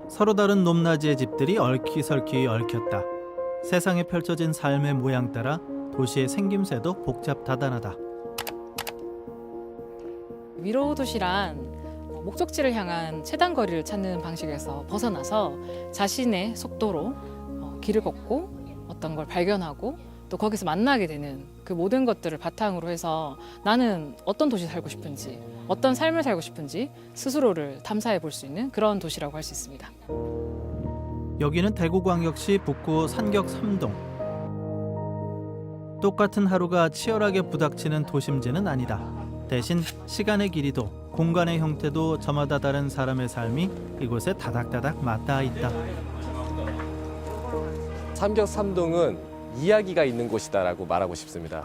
서로 다른 높낮이의 집들이 얽히설키 얽혔다. 세상에 펼쳐진 삶의 모양 따라 도시의 생김새도 복잡다단하다. 미로 도시란 목적지를 향한 최단거리를 찾는 방식에서 벗어나서 자신의 속도로 길을 걷고 어떤 걸 발견하고 또 거기서 만나게 되는 그 모든 것들을 바탕으로 해서 나는 어떤 도시 살고 싶은지, 어떤 삶을 살고 싶은지 스스로를 탐사해 볼 수 있는 그런 도시라고 할 수 있습니다. 여기는 대구광역시 북구 산격 3동. 똑같은 하루가 치열하게 부닥치는 도심지는 아니다. 대신 시간의 길이도 공간의 형태도 저마다 다른 사람의 삶이 이곳에 다닥다닥 맞닿아 있다. 산격 3동은 이야기가 있는 곳이다라고 말하고 싶습니다.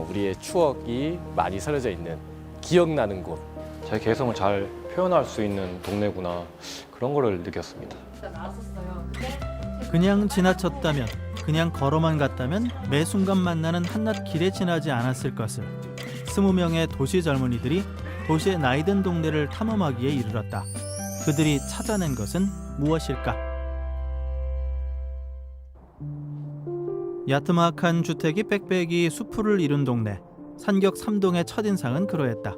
우리의 추억이 많이 서려져 있는, 기억나는 곳. 제 개성을 잘 표현할 수 있는 동네구나, 그런 거를 느꼈습니다. 그냥 지나쳤다면, 그냥 걸어만 갔다면 매 순간 만나는 한낱 길에 지나지 않았을 것을 20명의 도시 젊은이들이 도시의 나이든 동네를 탐험하기에 이르렀다. 그들이 찾아낸 것은 무엇일까? 야트막한 주택이 빽빽이 수풀을 이룬 동네. 산격 3동의 첫인상은 그러했다.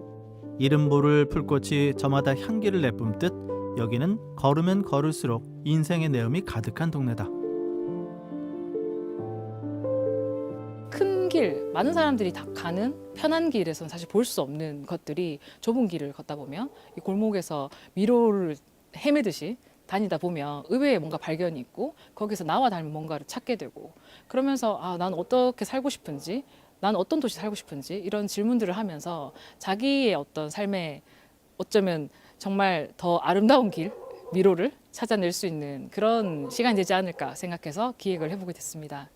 이름 모를 풀꽃이 저마다 향기를 내뿜듯 여기는 걸으면 걸을수록 인생의 내음이 가득한 동네다. 큰 길, 많은 사람들이 다 가는 편한 길에서는 사실 볼 수 없는 것들이 좁은 길을 걷다 보면 이 골목에서 미로를 헤매듯이 다니다 보면 의외의 뭔가 발견이 있고 거기서 나와 닮은 뭔가를 찾게 되고 그러면서 난 어떻게 살고 싶은지, 난 어떤 도시 살고 싶은지 이런 질문들을 하면서 자기의 어떤 삶에 어쩌면 정말 더 아름다운 길, 미로를 찾아낼 수 있는 그런 시간이 되지 않을까 생각해서 기획을 해보게 됐습니다.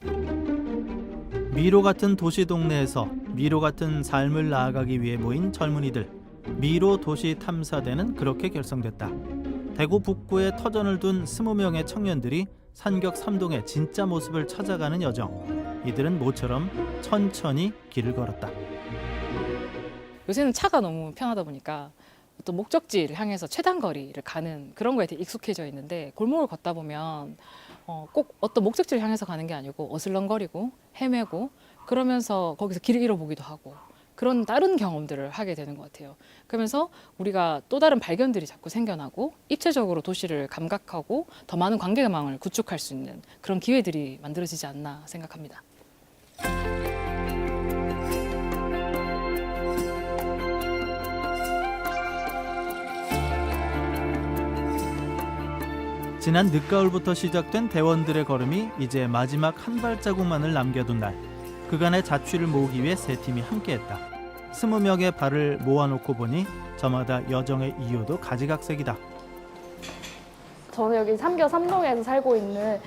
미로 같은 도시 동네에서 미로 같은 삶을 나아가기 위해 모인 젊은이들. 미로 도시 탐사대는 그렇게 결성됐다. 대구 북구에 터전을 둔 20명의 청년들이 산격 3동의 진짜 모습을 찾아가는 여정. 이들은 모처럼 천천히 길을 걸었다. 요새는 차가 너무 편하다 보니까 어떤 목적지를 향해서 최단거리를 가는 그런 거에 되게 익숙해져 있는데 골목을 걷다 보면 꼭 어떤 목적지를 향해서 가는 게 아니고 어슬렁거리고 헤매고 그러면서 거기서 길을 잃어보기도 하고 그런 다른 경험들을 하게 되는 것 같아요. 그러면서 우리가 또 다른 발견들이 자꾸 생겨나고 입체적으로 도시를 감각하고 더 많은 관계망을 구축할 수 있는 그런 기회들이 만들어지지 않나 생각합니다. 지난 늦가을부터 시작된 대원들의 걸음이 이제 마지막 한 발자국만을 남겨둔 날. 그간의 자취를 모으기 위해 세 팀이 함께했다. 20명의 발을 모아놓고 보니 저마다 여정의 이유도 가지각색이다. 저는 여기 산격 3동에서 살고 있는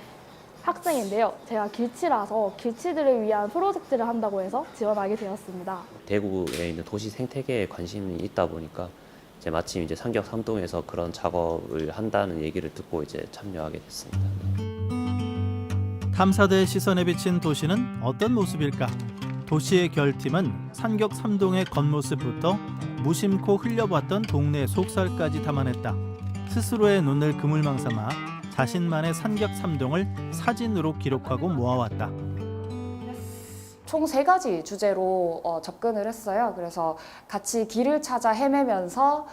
학생인데요. 제가 길치라서 길치들을 위한 프로젝트를 한다고 해서 지원하게 되었습니다. 대구에 있는 도시 생태계에 관심이 있다 보니까 마침 이제 산격 3동에서 그런 작업을 한다는 얘기를 듣고 이제 참여하게 됐습니다. 탐사대의 시선에 비친 도시는 어떤 모습일까? 도시의 결팀은 산격 3동의 겉모습부터 무심코 흘려봤던 동네의 속살까지 담아냈다. 스스로의 눈을 그물망 삼아 자신만의 산격 3동을 사진으로 기록하고 모아왔다. 총 3가지 주제로 접근을 했어요. 그래서 같이 길을 찾아 헤매면서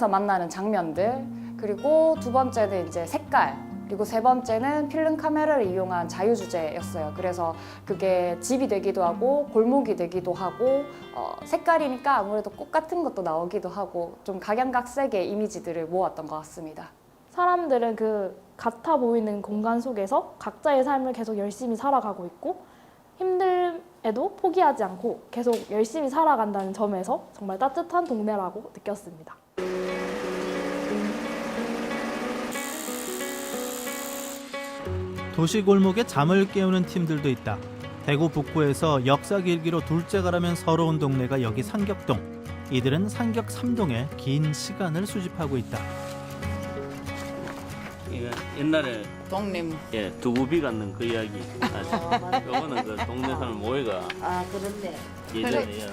만나는 장면들, 그리고 두 번째는 이제 색깔, 그리고 세 번째는 필름 카메라를 이용한 자유 주제였어요. 그래서 그게 집이 되기도 하고 골목이 되기도 하고 색깔이니까 아무래도 꽃 같은 것도 나오기도 하고 좀 각양각색의 이미지들을 모았던 것 같습니다. 사람들은 그 같아 보이는 공간 속에서 각자의 삶을 계속 열심히 살아가고 있고 힘듦에도 포기하지 않고 계속 열심히 살아간다는 점에서 정말 따뜻한 동네라고 느꼈습니다. 도시 골목에 잠을 깨우는 팀들도 있다. 대구 북구에서 역사 길기로 둘째가라면 서러운 동네가 여기 산격동. 이들은 산격 3동에 긴 시간을 수집하고 있다. 이거 옛날에 동님. 두부비 갖는 그 이야기. 요거는 그 동네 사람 모이가. 그렇네. 예전에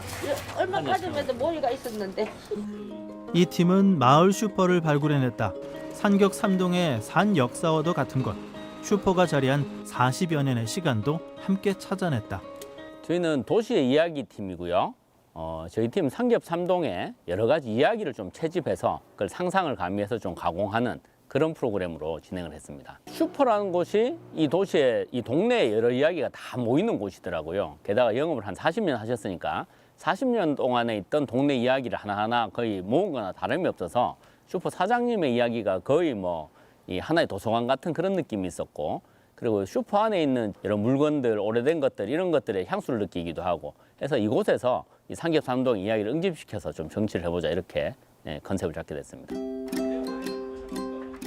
얼마 전에도 모이가 있었는데. 이 팀은 마을 슈퍼를 발굴해냈다. 산격 3동의 산 역사와도 같은 곳. 슈퍼가 자리한 40여 년의 시간도 함께 찾아냈다. 저희는 도시의 이야기 팀이고요. 저희 팀 상겹 3동에 여러 가지 이야기를 좀 채집해서 그걸 상상을 가미해서 좀 가공하는 그런 프로그램으로 진행을 했습니다. 슈퍼라는 곳이 이 도시의 이 동네의 여러 이야기가 다 모이는 곳이더라고요. 게다가 영업을 한 40년 하셨으니까 40년 동안에 있던 동네 이야기를 하나하나 거의 모은 거나 다름이 없어서 슈퍼 사장님의 이야기가 거의 뭐 이 하나의 도서관 같은 그런 느낌이 있었고, 그리고 슈퍼 안에 있는 여러 물건들, 오래된 것들, 이런 것들의 향수를 느끼기도 하고 해서 이곳에서 이 상겹 3동 이야기를 응집시켜서 좀 정치를 해보자, 이렇게 컨셉을 잡게 됐습니다.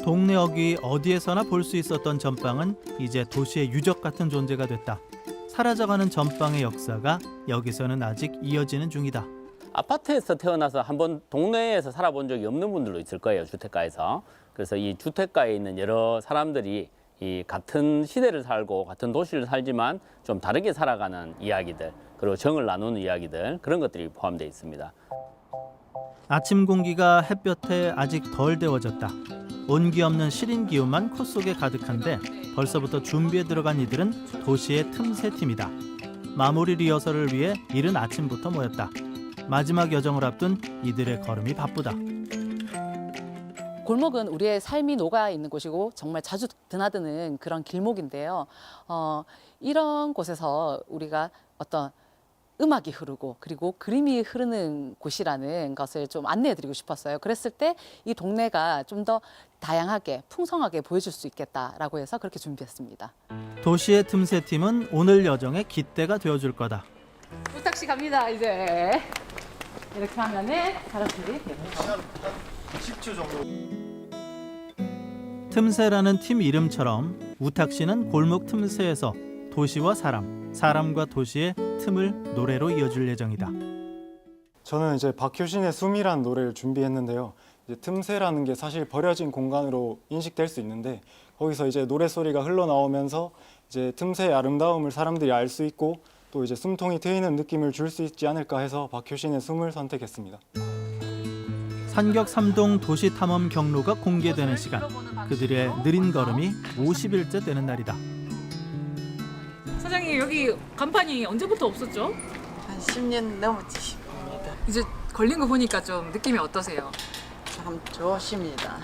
동네 어귀 어디에서나 볼 수 있었던 전빵은 이제 도시의 유적 같은 존재가 됐다. 사라져가는 전빵의 역사가 여기서는 아직 이어지는 중이다. 아파트에서 태어나서 한번 동네에서 살아본 적이 없는 분들도 있을 거예요, 주택가에서. 그래서 이 주택가에 있는 여러 사람들이 이 같은 시대를 살고 같은 도시를 살지만 좀 다르게 살아가는 이야기들, 그리고 정을 나누는 이야기들, 그런 것들이 포함되어 있습니다. 아침 공기가 햇볕에 아직 덜 데워졌다. 온기 없는 시린 기운만 코 속에 가득한데 벌써부터 준비에 들어간 이들은 도시의 틈새 팀이다. 마무리 리허설을 위해 이른 아침부터 모였다. 마지막 여정을 앞둔 이들의 걸음이 바쁘다. 골목은 우리의 삶이 녹아 있는 곳이고 정말 자주 드나드는 그런 길목인데요. 이런 곳에서 우리가 어떤 음악이 흐르고 그리고 그림이 흐르는 곳이라는 것을 좀 안내해드리고 싶었어요. 그랬을 때 이 동네가 좀 더 다양하게 풍성하게 보여줄 수 있겠다라고 해서 그렇게 준비했습니다. 도시의 틈새 팀은 오늘 여정의 깃대가 되어줄 거다. 부탁시 갑니다. 이제 이렇게 하면은 사람들이 틈새라는 팀 이름처럼 우탁시는 골목 틈새에서 도시와 사람, 사람과 도시의 틈을 노래로 이어줄 예정이다. 저는 이제 박효신의 숨이라는 노래를 준비했는데요. 이제 틈새라는 게 사실 버려진 공간으로 인식될 수 있는데 거기서 이제 노래 소리가 흘러나오면서 이제 틈새의 아름다움을 사람들이 알 수 있고 또 이제 숨통이 트이는 느낌을 줄 수 있지 않을까 해서 박효신의 숨을 선택했습니다. 산격 3동 도시 탐험 경로가 공개되는 시간. 그들의 느린 걸음이 50일째 되는 날이다. 사장님 여기 간판이 언제부터 없었죠? 한 10년 넘었지 싶습니다. 이제 걸린 거 보니까 좀 느낌이 어떠세요? 참 좋습니다.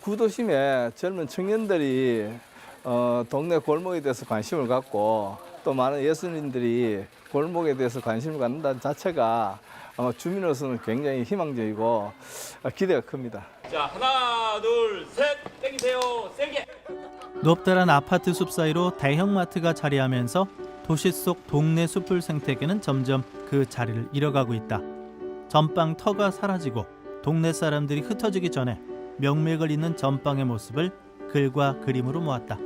구도심에 젊은 청년들이 동네 골목에 대해서 관심을 갖고 또 많은 예술인들이 골목에 대해서 관심을 갖는다는 자체가 주민으로서는 굉장히 희망적이고 기대가 큽니다. 자, 하나, 둘, 셋, 땡기세요, 세게. 높다란 아파트 숲 사이로 대형마트가 자리하면서 도시 속 동네 숲을 생태계는 점점 그 자리를 잃어가고 있다. 전빵 터가 사라지고 동네 사람들이 흩어지기 전에 명맥을 잇는 전빵의 모습을 글과 그림으로 모았다.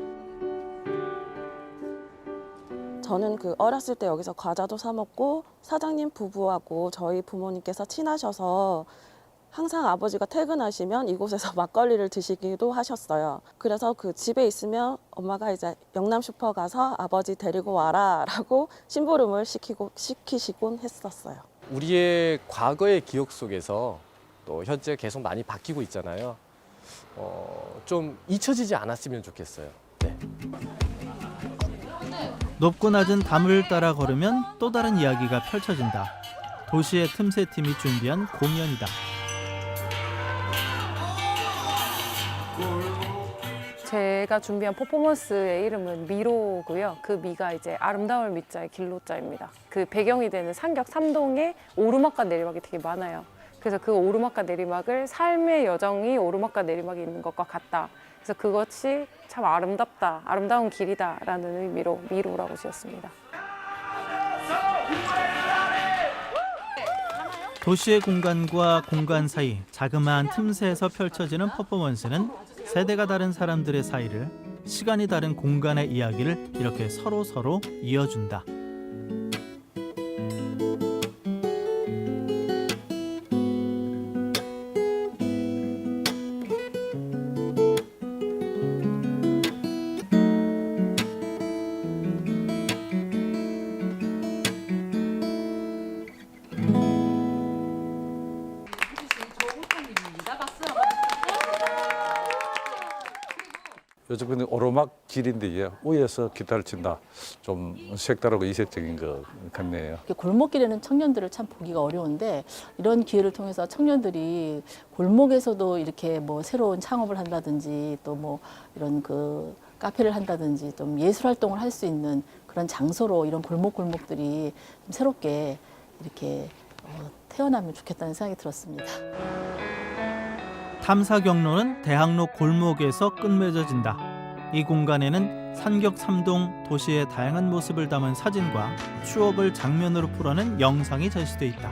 저는 어렸을 때 여기서 과자도 사 먹고 사장님 부부하고 저희 부모님께서 친하셔서 항상 아버지가 퇴근하시면 이곳에서 막걸리를 드시기도 하셨어요. 그래서 집에 있으면 엄마가 이제 영남 슈퍼 가서 아버지 데리고 와라라고 심부름을 시키시곤 했었어요. 우리의 과거의 기억 속에서 또 현재 계속 많이 바뀌고 있잖아요. 좀 잊혀지지 않았으면 좋겠어요. 네. 높고 낮은 담을 따라 걸으면 또 다른 이야기가 펼쳐진다. 도시의 틈새 팀이 준비한 공연이다. 제가 준비한 퍼포먼스의 이름은 미로고요. 그 미가 이제 아름다울 미자의 길로자입니다. 그 배경이 되는 상격 3동에 오르막과 내리막이 되게 많아요. 그래서 그 오르막과 내리막을 삶의 여정이 오르막과 내리막이 있는 것과 같다. 그래서 그것이 참 아름답다, 아름다운 길이다라는 의미로 미로라고 지었습니다. 도시의 공간과 공간 사이 자그마한 틈새에서 펼쳐지는 퍼포먼스는 세대가 다른 사람들의 사이를, 시간이 다른 공간의 이야기를 이렇게 서로 이어준다. 요즘에는 오르막 길인데 위에서 기타를 친다. 좀 색다르고 이색적인 것 같네요. 골목길에는 청년들을 참 보기가 어려운데 이런 기회를 통해서 청년들이 골목에서도 이렇게 뭐 새로운 창업을 한다든지 또 뭐 이런 그 카페를 한다든지 좀 예술 활동을 할 수 있는 그런 장소로 이런 골목골목들이 좀 새롭게 이렇게 태어나면 좋겠다는 생각이 들었습니다. 탐사 경로는 대학로 골목에서 끝맺어진다. 이 공간에는 산격 3동 도시의 다양한 모습을 담은 사진과 추억을 장면으로 풀어낸 영상이 전시돼 있다.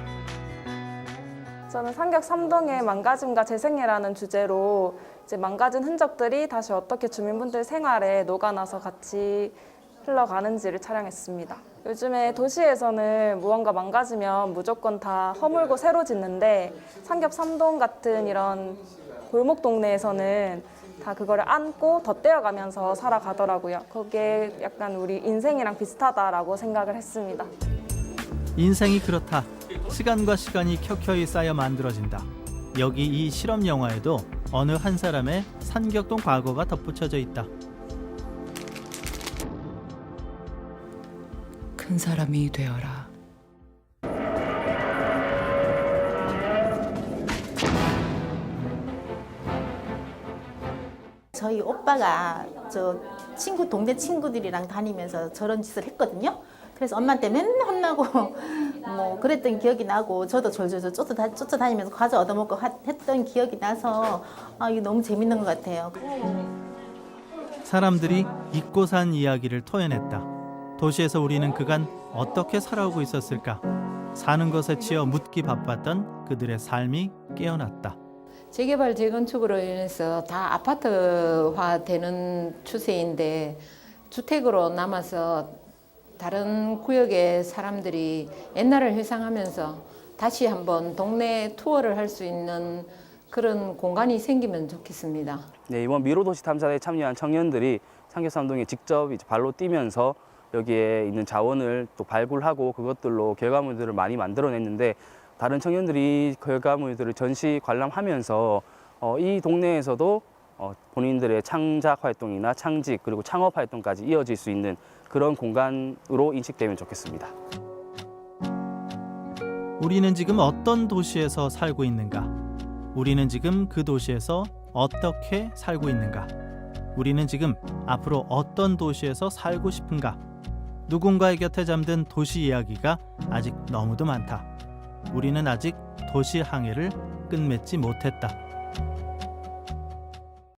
저는 산격 3동의 망가짐과 재생이라는 주제로 이제 망가진 흔적들이 다시 어떻게 주민분들 생활에 녹아나서 같이 흘러가는지를 촬영했습니다. 요즘에 도시에서는 무언가 망가지면 무조건 다 허물고 새로 짓는데 산격 3동 같은 이런 골목 동네에서는 다 그거를 안고 덧대어가면서 살아가더라고요. 그게 약간 우리 인생이랑 비슷하다라고 생각을 했습니다. 인생이 그렇다. 시간과 시간이 켜켜이 쌓여 만들어진다. 여기 이 실험 영화에도 어느 한 사람의 산격동 과거가 덧붙여져 있다. 큰 사람이 되어라. 저희 오빠가 저 동네 친구들이랑 다니면서 저런 짓을 했거든요. 그래서 엄마한테 맨날 혼나고 뭐 그랬던 기억이 나고 저도 졸졸 쫓아다니면서 과자 얻어먹고 했던 기억이 나서 이게 너무 재밌는 것 같아요. 사람들이 잊고 산 이야기를 토해냈다. 도시에서 우리는 그간 어떻게 살아오고 있었을까? 사는 것에 치여 묻기 바빴던 그들의 삶이 깨어났다. 재개발 재건축으로 인해서 다 아파트화되는 추세인데 주택으로 남아서 다른 구역의 사람들이 옛날을 회상하면서 다시 한번 동네 투어를 할 수 있는 그런 공간이 생기면 좋겠습니다. 네, 이번 미로도시 탐사에 참여한 청년들이 산격삼동에 직접 이제 발로 뛰면서 여기에 있는 자원을 또 발굴하고 그것들로 결과물들을 많이 만들어냈는데 다른 청년들이 결과물들을 전시 관람하면서 이 동네에서도 본인들의 창작 활동이나 창직 그리고 창업 활동까지 이어질 수 있는 그런 공간으로 인식되면 좋겠습니다. 우리는 지금 어떤 도시에서 살고 있는가? 우리는 지금 그 도시에서 어떻게 살고 있는가? 우리는 지금 앞으로 어떤 도시에서 살고 싶은가? 누군가의 곁에 잠든 도시 이야기가 아직 너무도 많다. 우리는 아직 도시 항해를 끝맺지 못했다.